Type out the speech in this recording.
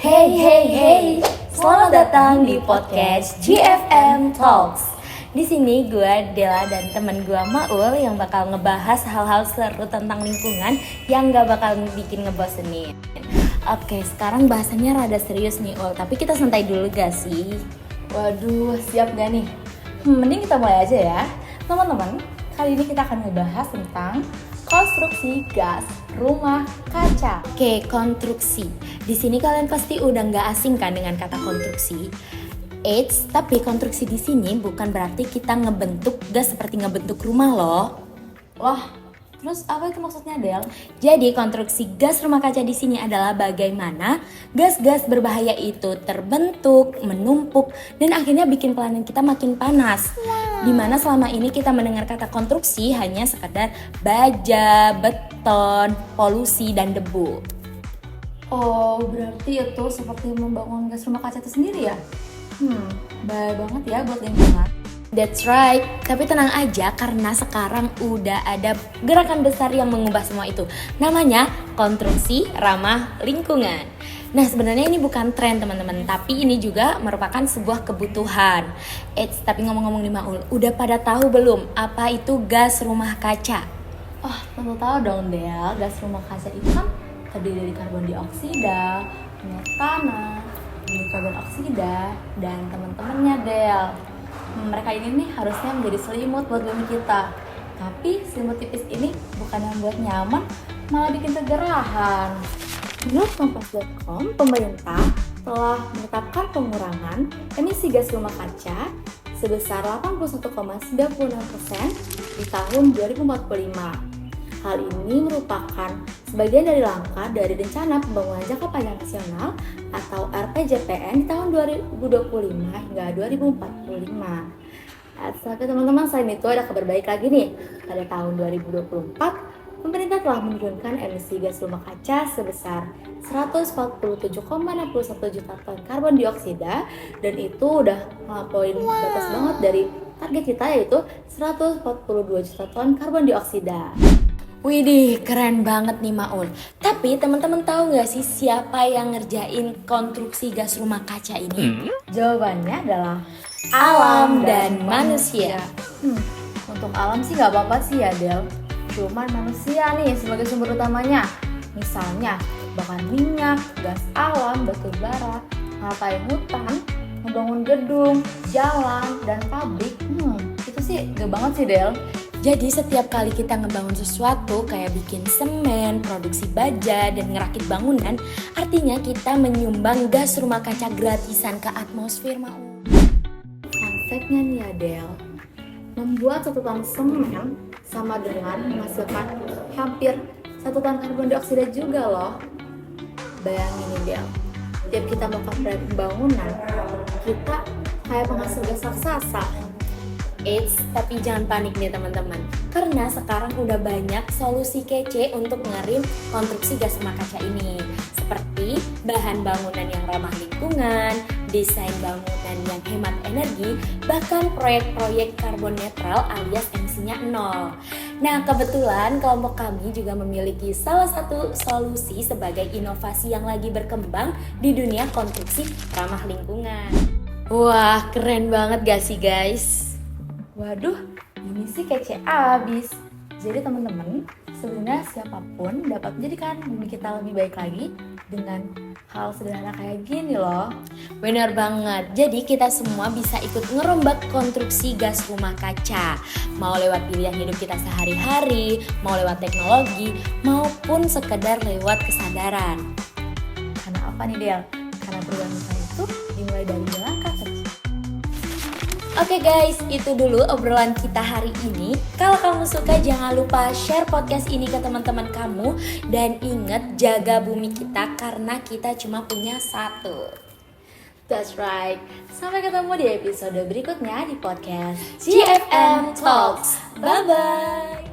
Hey hey hey, selamat datang di podcast GFM Talks. Di sini gue Dela dan temen gue Maul yang bakal ngebahas hal-hal seru tentang lingkungan yang gak bakal bikin ngebosenin. Oke, sekarang bahasannya rada serius nih Ul, tapi kita santai dulu gak sih? Waduh, siap gak nih? Mending kita mulai aja ya. Teman-teman, kali ini kita akan ngebahas tentang konstruksi gas rumah kaca. Oke, konstruksi. Di sini kalian pasti udah nggak asing kan dengan kata konstruksi. Tapi konstruksi di sini bukan berarti kita ngebentuk gas seperti ngebentuk rumah loh. Wah, terus apa itu maksudnya, Del? Jadi konstruksi gas rumah kaca di sini adalah bagaimana gas-gas berbahaya itu terbentuk, menumpuk, dan akhirnya bikin planet kita makin panas. Dimana selama ini kita mendengar kata konstruksi hanya sekedar baja, beton, polusi, dan debu. Oh, berarti itu seperti membangun gas rumah kaca itu sendiri ya? Bahaya banget ya buat lingkungan. That's right, tapi tenang aja karena sekarang udah ada gerakan besar yang mengubah semua itu. Namanya konstruksi ramah lingkungan. Nah sebenarnya ini bukan tren teman-teman, tapi ini juga merupakan sebuah kebutuhan. Tapi ngomong-ngomong nih Maul, udah pada tahu belum apa itu gas rumah kaca? Oh, tentu tahu dong, Del. Gas rumah kaca itu kan terdiri dari karbon dioksida, metana, karbon oksida, dan teman-temannya, Del. Mereka ini nih harusnya menjadi selimut buat bumi kita. Tapi selimut tipis ini bukan yang buat nyaman, malah bikin kegerahan. Menurut Kompas.com, pemerintah telah menetapkan pengurangan emisi gas rumah kaca sebesar 81,96% di tahun 2045. Hal ini merupakan sebagian dari langkah dari Rencana Pembangunan Jangka Panjang Nasional atau RPJPN di tahun 2025 hingga 2045. Tapi teman-teman, selain itu ada kabar baik lagi nih. Pada tahun 2024, pemerintah telah menurunkan emisi gas rumah kaca sebesar 147,61 juta ton karbon dioksida, dan itu udah melampaui batas banget dari target kita yaitu 142 juta ton karbon dioksida. Widih, keren banget nih Maul. Tapi teman-teman tahu nggak sih siapa yang ngerjain konstruksi gas rumah kaca ini? Jawabannya adalah Alam dan manusia. Untuk alam sih nggak apa-apa sih ya, Del. Cuman manusia nih sebagai sumber utamanya. Misalnya bakar minyak, gas alam, batu bara, ngatain hutan, ngebangun gedung, jalan, dan pabrik. Itu sih gak banget sih, Del. Jadi setiap kali kita ngebangun sesuatu kayak bikin semen, produksi baja, dan ngerakit bangunan, artinya kita menyumbang gas rumah kaca gratisan ke atmosfer, Maul. Fun fact-nya nih ya, Del. Membuat 1 ton semen sama dengan menghasilkan hampir 1 ton karbon dioksida juga loh. Bayangin nih, Del. Tiap kita melakukan proyek pembangunan, kita kayak penghasil gas raksasa. Tapi jangan panik nih teman-teman, karena sekarang udah banyak solusi kece untuk ngerim konstruksi gas rumah kaca ini, seperti bahan bangunan yang ramah lingkungan, desain bangunan yang hemat energi, bahkan proyek-proyek karbon netral alias emisinya nol. Nah kebetulan kelompok kami juga memiliki salah satu solusi sebagai inovasi yang lagi berkembang di dunia konstruksi ramah lingkungan. Wah keren banget gak sih guys? Waduh, ini sih kece abis. Jadi teman-teman, sebenarnya siapapun dapat menjadikan bumi kita lebih baik lagi dengan hal sederhana kayak gini loh. Bener banget, jadi kita semua bisa ikut ngerombak konstruksi gas rumah kaca. Mau lewat pilihan hidup kita sehari-hari, mau lewat teknologi, maupun sekedar lewat kesadaran. Karena apa nih Del? Karena perubahan besar itu dimulai dari langkah kecil. Oke guys, itu dulu obrolan kita hari ini. Kalau kamu suka jangan lupa share podcast ini ke teman-teman kamu. Dan ingat jaga bumi kita karena kita cuma punya satu. That's right. Sampai ketemu di episode berikutnya di podcast GFM Talks. Bye-bye.